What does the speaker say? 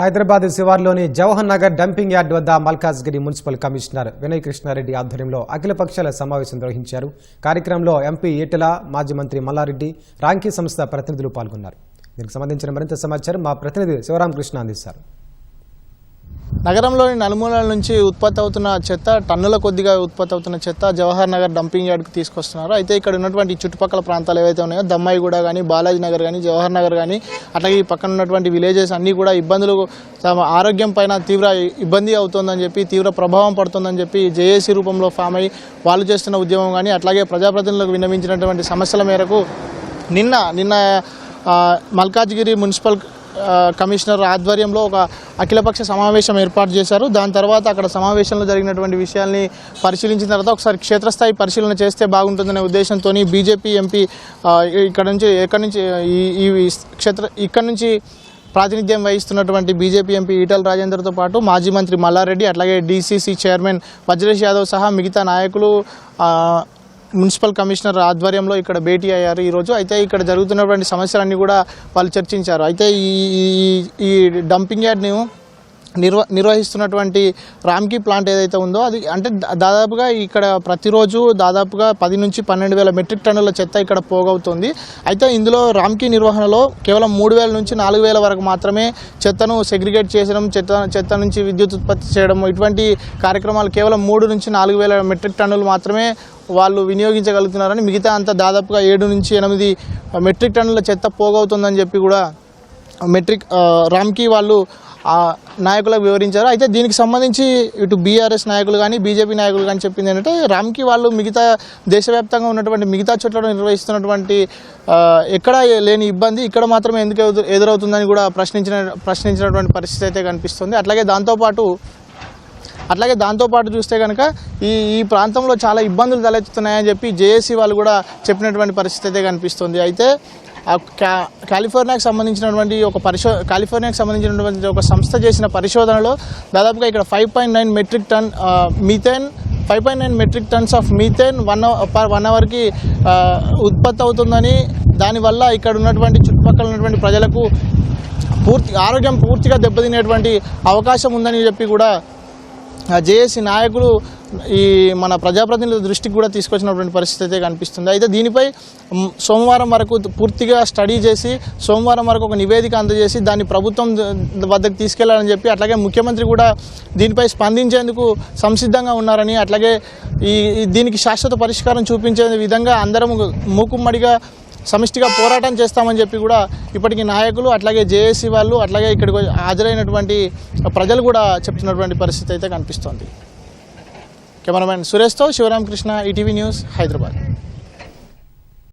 Hyderabad శివార్లోని Jawahar Nagar dumping yard వద్ద Malkajgiri municipal commissioner Vinay Krishna Reddy ఆధ్వర్యంలో అఖిల పక్షాల సమావేశం నిర్వహించారు. కార్యక్రమంలో ఎంపీ ఈటెల, మాజీ మంత్రి మల్లారెడ్డి, రాంకీ సంస్థ ప్రతినిధులు పాల్గొన్నారు. దీనికి సంబంధించిన మరింత సమాచారం మా ప్రతినిధి శివరామకృష్ణ అందిస్తారు. నగరంలోని నలుమూలల నుంచి ఉత్పత్తి అవుతున్న చెత్త, టన్నుల కొద్దిగా ఉత్పత్తి అవుతున్న చెత్త జవహర్ నగర్ డంపింగ్ యార్డ్కి తీసుకొస్తున్నారు. అయితే ఇక్కడ ఉన్నటువంటి చుట్టుపక్కల ప్రాంతాలు ఏవైతే ఉన్నాయో దమ్మాయిగూడ కానీ, బాలాజీ నగర్ కానీ, జవహర్ నగర్ కానీ, అట్లాగే ఈ పక్కన ఉన్నటువంటి విలేజెస్ అన్నీ కూడా ఇబ్బందులు, తమ ఆరోగ్యం పైన తీవ్ర ఇబ్బంది అవుతుందని చెప్పి, తీవ్ర ప్రభావం పడుతుందని చెప్పి జేఏసీ రూపంలో ఫామ్ అయ్యి వాళ్ళు చేస్తున్న ఉద్యమం కానీ, అట్లాగే ప్రజాప్రతినిధులకు విన్నవించినటువంటి సమస్యల మేరకు నిన్న మల్కాజ్గిరి మున్సిపల్ కమిషనర్ ఆధ్వర్యంలో ఒక అఖిలపక్ష సమావేశం ఏర్పాటు చేశారు. దాని తర్వాత అక్కడ సమావేశంలో జరిగినటువంటి విషయాల్ని పరిశీలించిన తర్వాత ఒకసారి క్షేత్రస్థాయి పరిశీలన చేస్తే బాగుంటుందనే ఉద్దేశంతో బీజేపీ ఎంపీ ఇక్కడ నుంచి ప్రాతినిధ్యం వహిస్తున్నటువంటి బీజేపీ ఎంపీ ఈటెల రాజేందర్తో పాటు మాజీ మంత్రి మల్లారెడ్డి, అట్లాగే డీసీసీ చైర్మన్ వజ్రేష్ యాదవ్ సహా మిగతా నాయకులు మున్సిపల్ కమిషనర్ ఆధ్వర్యంలో ఇక్కడ భేటీ అయ్యారు ఈరోజు. అయితే ఇక్కడ జరుగుతున్నటువంటి సమస్యలన్నీ కూడా వాళ్ళు చర్చించారు. అయితే ఈ డంపింగ్ యార్డ్ని నిర్వహిస్తున్నటువంటి రామ్కీ ప్లాంట్ ఏదైతే ఉందో అది అంటే దాదాపుగా ఇక్కడ ప్రతిరోజు దాదాపుగా 10 నుంచి 12,000 మెట్రిక్ టన్నుల చెత్త ఇక్కడ పోగవుతుంది. అయితే ఇందులో రామ్కీ నిర్వహణలో కేవలం 3,000 నుంచి 4,000 వరకు మాత్రమే చెత్తను సెగ్రిగేట్ చేయడం, చెత్త నుంచి విద్యుత్ ఉత్పత్తి చేయడం, ఇటువంటి కార్యక్రమాలు కేవలం 3 నుంచి 4,000 మెట్రిక్ టన్నులు మాత్రమే వాళ్ళు వినియోగించగలుగుతున్నారని, మిగతా అంతా దాదాపుగా 7 నుంచి 8 మెట్రిక్ టన్నుల చెత్త పోగవుతుందని చెప్పి కూడా రామ్కీ వాళ్ళు నాయకులకు వివరించారు. అయితే దీనికి సంబంధించి ఇటు బీఆర్ఎస్ నాయకులు కానీ, బీజేపీ నాయకులు కానీ చెప్పింది ఏంటంటే రామ్కీ వాళ్ళు మిగతా దేశవ్యాప్తంగా ఉన్నటువంటి మిగతా చోట్ల నిర్వహిస్తున్నటువంటి ఎక్కడా లేని ఇబ్బంది ఇక్కడ మాత్రమే ఎందుకు ఎదురవుతుందని కూడా ప్రశ్నించినటువంటి పరిస్థితి అయితే కనిపిస్తుంది. అట్లాగే దాంతోపాటు చూస్తే కనుక ఈ ప్రాంతంలో చాలా ఇబ్బందులు తలెత్తుతున్నాయని చెప్పి జేఏసీ వాళ్ళు కూడా చెప్పినటువంటి పరిస్థితి అయితే కనిపిస్తుంది. అయితే కాలిఫోర్నియాకి సంబంధించినటువంటి ఒక సంస్థ చేసిన పరిశోధనలో దాదాపుగా ఇక్కడ 5.9 metric ton methane 5.9 metric tons of methane 1 అవర్కి ఉత్పత్తి అవుతుందని, దానివల్ల ఇక్కడ ఉన్నటువంటి చుట్టుపక్కల ఉన్నటువంటి ప్రజలకు ఆరోగ్యం పూర్తిగా దెబ్బతినేటువంటి అవకాశం ఉందని చెప్పి కూడా జేఏసీ నాయకులు ఈ మన ప్రజాప్రతినిధుల దృష్టికి కూడా తీసుకొచ్చినటువంటి పరిస్థితి అయితే కనిపిస్తుంది. అయితే దీనిపై సోమవారం వరకు పూర్తిగా స్టడీ చేసి సోమవారం వరకు ఒక నివేదిక అందజేసి దాన్ని ప్రభుత్వం వద్దకు తీసుకెళ్లాలని చెప్పి, అట్లాగే ముఖ్యమంత్రి కూడా దీనిపై స్పందించేందుకు సంసిద్ధంగా ఉన్నారని, అట్లాగే దీనికి శాశ్వత పరిష్కారం చూపించే విధంగా అందరం మూకుమ్మడిగా సమిష్టిగా పోరాటం చేస్తామని చెప్పి కూడా ఇప్పటికీ నాయకులు, అట్లాగే జేఏసీ వాళ్ళు, అట్లాగే ఇక్కడికి హాజరైనటువంటి ప్రజలు కూడా చెప్తున్నటువంటి పరిస్థితి అయితే కనిపిస్తోంది. కెమెరామెన్ సురేష్తో శివరామకృష్ణ, ఈటీవీ న్యూస్, హైదరాబాద్.